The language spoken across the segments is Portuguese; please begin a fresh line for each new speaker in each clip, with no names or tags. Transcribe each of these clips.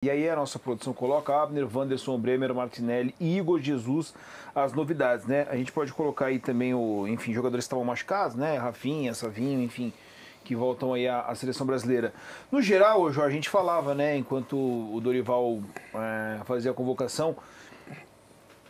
E aí a nossa produção coloca Abner, Wanderson, Bremer, Martinelli e Igor Jesus as novidades, né? A gente pode colocar aí também enfim, jogadores que estavam machucados, né? Rafinha, Savinho, enfim, que voltam aí à seleção brasileira. No geral, Jorge, a gente falava, né? Enquanto o Dorival fazia a convocação,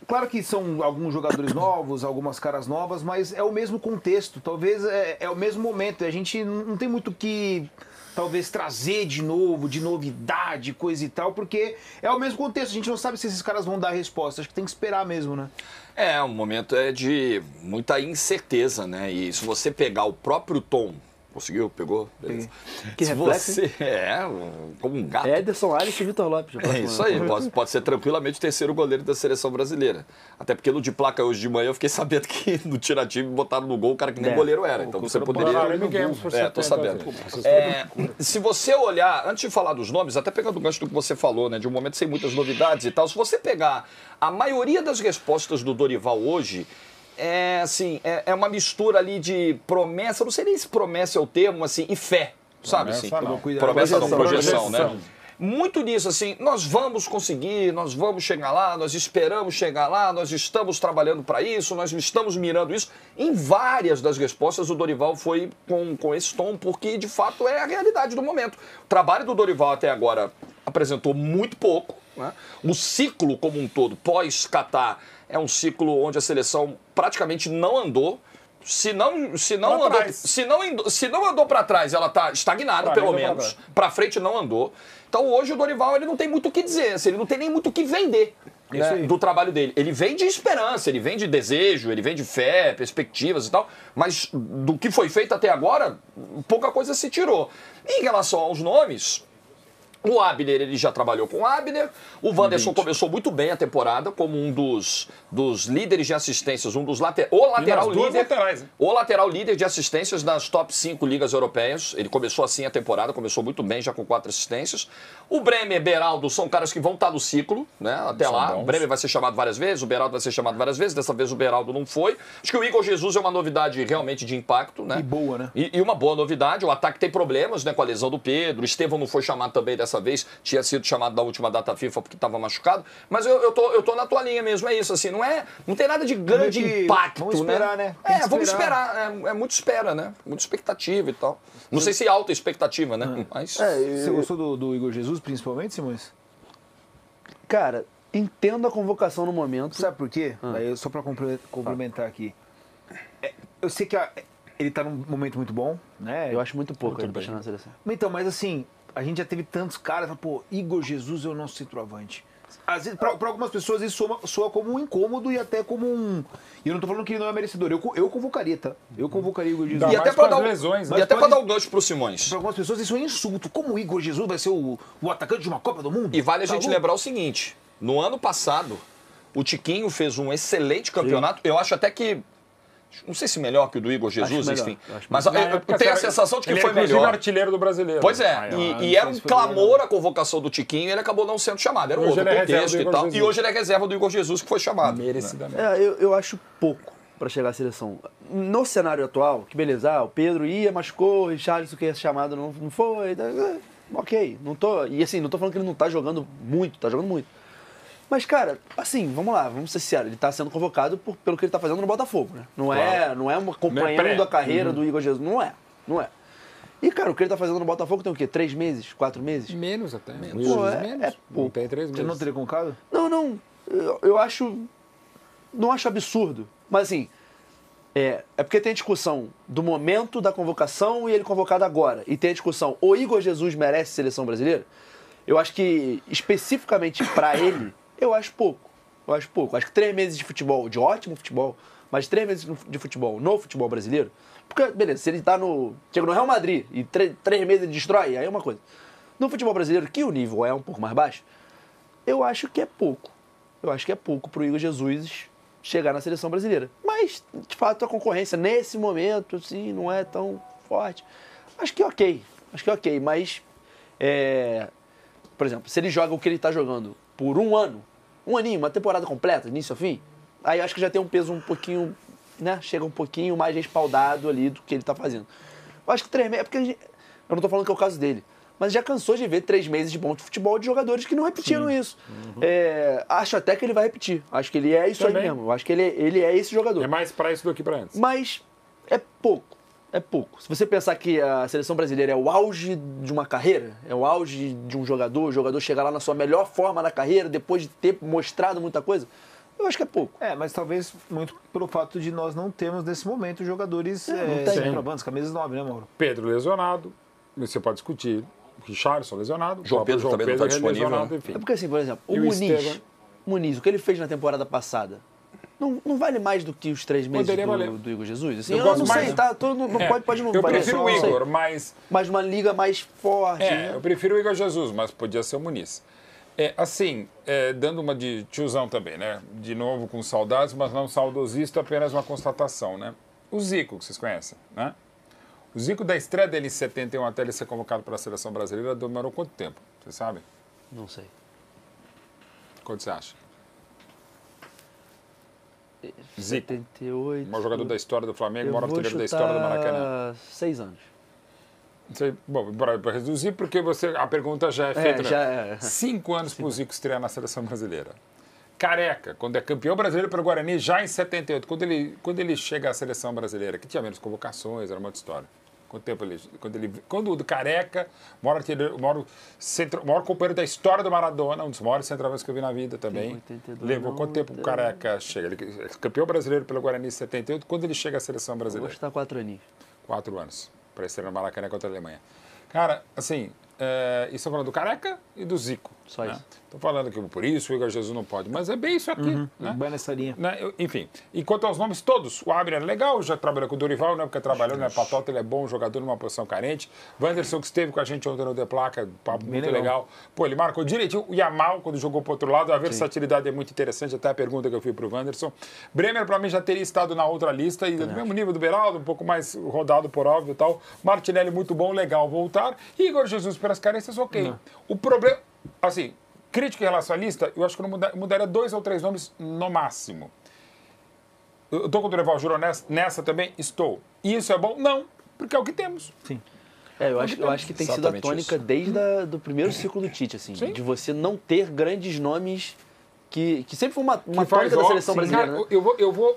claro que são alguns jogadores novos, algumas caras novas, mas é o mesmo contexto, talvez é o mesmo momento. A gente não tem muito que talvez trazer de novo, de novidade, coisa e tal, porque é o mesmo contexto. A gente não sabe se esses caras vão dar resposta. Acho que tem que esperar mesmo, né?
O momento é de muita incerteza, né? E se você pegar o próprio tom. Conseguiu? Pegou? Beleza.
Que reflexo,
você como um gato.
Ederson, Alisson e Vitor Lopes.
Isso aí, pode ser tranquilamente o terceiro goleiro da seleção brasileira. Até porque no de placa hoje de manhã eu fiquei sabendo que no tira-time botaram no gol o cara que nem goleiro era. Então você poderia... tô sabendo. Se você olhar, antes de falar dos nomes, até pegando o gancho do que você falou, né, de um momento sem muitas novidades e tal, se você pegar a maioria das respostas do Dorival hoje, é uma mistura ali de promessa, não sei nem se promessa é o termo, assim, e fé, sabe? Assim, promessa não, projeção, né? Muito nisso, assim, nós vamos conseguir, nós vamos chegar lá, nós esperamos chegar lá, nós estamos trabalhando para isso, nós estamos mirando isso. Em várias das respostas, o Dorival foi com esse tom, porque de fato é a realidade do momento. O trabalho do Dorival até agora apresentou muito pouco, né? O ciclo como um todo, pós-Catar, é um ciclo onde a seleção praticamente não andou. Se não andou para trás, ela está estagnada, pelo menos. Para frente não andou. Então hoje o Dorival ele não tem muito o que dizer, ele não tem nem muito o que vender, né, do trabalho dele. Ele vem de esperança, ele vem de desejo, ele vem de fé, perspectivas e tal, mas do que foi feito até agora, pouca coisa se tirou. Em relação aos nomes... O Abner, ele já trabalhou com o Abner. O Wanderson começou muito bem a temporada como um dos líderes de assistências, o lateral líder de assistências nas top 5 ligas europeias. Ele começou assim a temporada, começou muito bem, já com 4 assistências. O Bremer, Beraldo são caras que vão estar no ciclo, né? Até lá. O Bremer vai ser chamado várias vezes, o Beraldo vai ser chamado várias vezes. Dessa vez o Beraldo não foi. Acho que o Igor Jesus é uma novidade realmente de impacto, né?
E boa, né?
E uma boa novidade. O ataque tem problemas, né? Com a lesão do Pedro. O Estevão não foi chamado também dessa vez, tinha sido chamado da última data FIFA porque estava machucado, mas eu tô na tua linha mesmo, é isso, assim, não tem nada de grande impacto,
vamos esperar, né?
Vamos esperar, é muito espera, né? Muita expectativa e tal. Não sei se alta expectativa, né? Mas...
Você gostou do Igor Jesus, principalmente, Simões?
Cara, entendo a convocação no momento.
Sabe por quê? Aí, só para complementar aqui. Eu sei que ele tá num momento muito bom, né?
Eu acho muito pouco ele pra chegar na seleção.
Então, mas assim, a gente já teve tantos caras, pô, Igor Jesus é o nosso centroavante. Às vezes, para algumas pessoas isso soa como um incômodo e até como um... E eu não tô falando que ele não é merecedor, eu convocaria, tá? Eu convocaria o Igor Jesus.
E até para dar o gancho pro Simões.
Para algumas pessoas isso é um insulto. Como o Igor Jesus vai ser o atacante de uma Copa do Mundo?
E vale a gente lembrar o seguinte, no ano passado, o Tiquinho fez um excelente campeonato, eu acho até que... Não sei se melhor que o do Igor Jesus, enfim. Mas eu tenho a sensação de que foi melhor.
Ele é artilheiro do brasileiro.
Pois é, e era um clamor a convocação do Tiquinho e ele acabou não sendo chamado. Era um outro contexto e tal. E hoje ele é reserva do Igor Jesus, que foi chamado.
Merecidamente.
Eu acho pouco para chegar à seleção. No cenário atual, que beleza, o Pedro ia, machucou, o Richarlison que ia ser chamado não foi. Ok, não tô... E assim, não tô falando que ele não tá jogando muito, tá jogando muito. Mas, cara, assim, vamos lá, vamos ser sinceros, ele está sendo convocado pelo que ele está fazendo no Botafogo, né? Não é acompanhando a carreira do Igor Jesus, não é. E, cara, o que ele está fazendo no Botafogo tem o quê? 3 meses? 4 meses?
Menos até. Menos.
Pô,
menos.
Não
tem 3 meses.
Você não teria convocado?
Não, eu acho... Não acho absurdo, mas assim... É porque tem a discussão do momento da convocação e ele convocado agora. E tem a discussão, o Igor Jesus merece seleção brasileira? Eu acho que, especificamente para ele... Eu acho pouco. Acho que 3 meses de futebol, de ótimo futebol, mas 3 meses de futebol no futebol brasileiro, porque, beleza, se ele tá chega no Real Madrid e 3 meses ele destrói, aí é uma coisa. No futebol brasileiro, que o nível é um pouco mais baixo, eu acho que é pouco. Eu acho que é pouco pro Igor Jesus chegar na seleção brasileira. Mas, de fato, a concorrência nesse momento, assim, não é tão forte. Acho que é ok, mas, por exemplo, se ele joga o que ele tá jogando por um aninho, uma temporada completa, início ao fim, aí eu acho que já tem um peso um pouquinho, né? Chega um pouquinho mais respaldado ali do que ele tá fazendo. Eu acho que 3 meses, porque eu não tô falando que é o caso dele, mas já cansou de ver 3 meses de bom futebol de jogadores que não repetiram isso. Acho até que ele vai repetir. Acho que ele é isso
Também.
aí mesmo. Acho que ele é esse jogador.
É mais pra isso do que pra antes.
Mas é pouco. É pouco. Se você pensar que a seleção brasileira é o auge de uma carreira, é o auge de um jogador, o jogador chegar lá na sua melhor forma na carreira, depois de ter mostrado muita coisa, eu acho que é pouco.
Mas talvez muito pelo fato de nós não termos nesse momento jogadores
tem.
centroavantes, camisa 9, né, Mauro?
Pedro lesionado, você pode discutir. Richarlison lesionado.
João Pedro também não tá disponível,
lesionado,
né?
enfim.
É porque assim, por exemplo, o
E o
Muniz, o que ele fez na temporada passada, não vale mais do que os 3 meses
Poderia valer.
do Igor Jesus? Assim,
Eu
eu
gosto
não
mais-
sei, tá? Pode não
Eu
valer,
prefiro
não
o
sei.
Igor, mas...
Mas uma liga mais forte. né?
Eu prefiro o Igor Jesus, mas podia ser o Muniz. Dando uma de tiozão também, né? De novo com saudades, mas não saudosista, apenas uma constatação, né? O Zico, que vocês conhecem, né? O Zico, da estreia dele em 71 até ele ser convocado para a seleção brasileira, demorou quanto tempo? Vocês sabem?
Não sei.
Quanto você acha? Zico,
78.
o maior jogador da história do Flamengo, o
Eu
maior
vou
artilheiro da
chutar
história do Maracanã.
6 anos.
Bom, para reduzir, porque a pergunta já é feita.
já
né?
é.
5 anos para o Zico estrear na seleção brasileira. Careca, quando é campeão brasileiro pelo Guarani, já em 78, quando ele chega à seleção brasileira, que tinha menos convocações, era uma outra história. Quanto tempo quando o do Careca, maior companheiro da história do Maradona, um dos maiores centroavantes que eu vi na vida também.
82,
levou quanto tempo o Careca chega? Ele é campeão brasileiro pelo Guarani em 78, quando ele chega à seleção
Vou
brasileira?
chutar 4 aninhos.
4 anos, para estrear no Maracanã contra a Alemanha. Cara, assim, isso falando do Careca e do Zico.
Só isso.
Estou falando que por isso o Igor Jesus não pode, mas é bem isso aqui. Né?
Vai nessa linha.
Enfim, e quanto aos nomes todos, o Abner é legal, já trabalhou com o Dorival, não é porque trabalhou na Patota, ele é bom jogador numa posição carente. Wanderson, que esteve com a gente ontem no The Placa, papo muito legal. Pô, ele marcou direitinho. O Yamal, quando jogou pro outro lado, a versatilidade é muito interessante, até a pergunta que eu fiz pro Wanderson. Bremer, para mim, já teria estado na outra lista, e do mesmo nível do Beraldo, um pouco mais rodado por óbvio e tal. Martinelli, muito bom, legal voltar. E Igor Jesus, pelas carências, ok. O problema, assim, crítica em relação à lista, eu acho que eu mudaria 2 ou 3 nomes no máximo. Eu estou com o Dorival Júnior nessa também? Estou. E isso é bom? Não, porque é o que temos.
Sim.
Eu acho que tem sido a
Exatamente
tônica
isso.
desde do primeiro ciclo do Tite, assim,
Sim.
de você não ter grandes nomes que sempre foi uma
Que
tônica da seleção
sim,
brasileira,
cara,
né?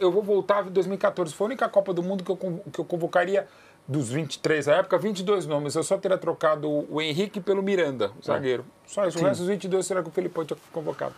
eu vou voltar em 2014. Foi a única Copa do Mundo que eu convocaria dos 23 à época, 22 nomes. Eu só teria trocado o Henrique pelo Miranda, o zagueiro. Só isso. O resto dos 22 será que o Felipão tinha convocado.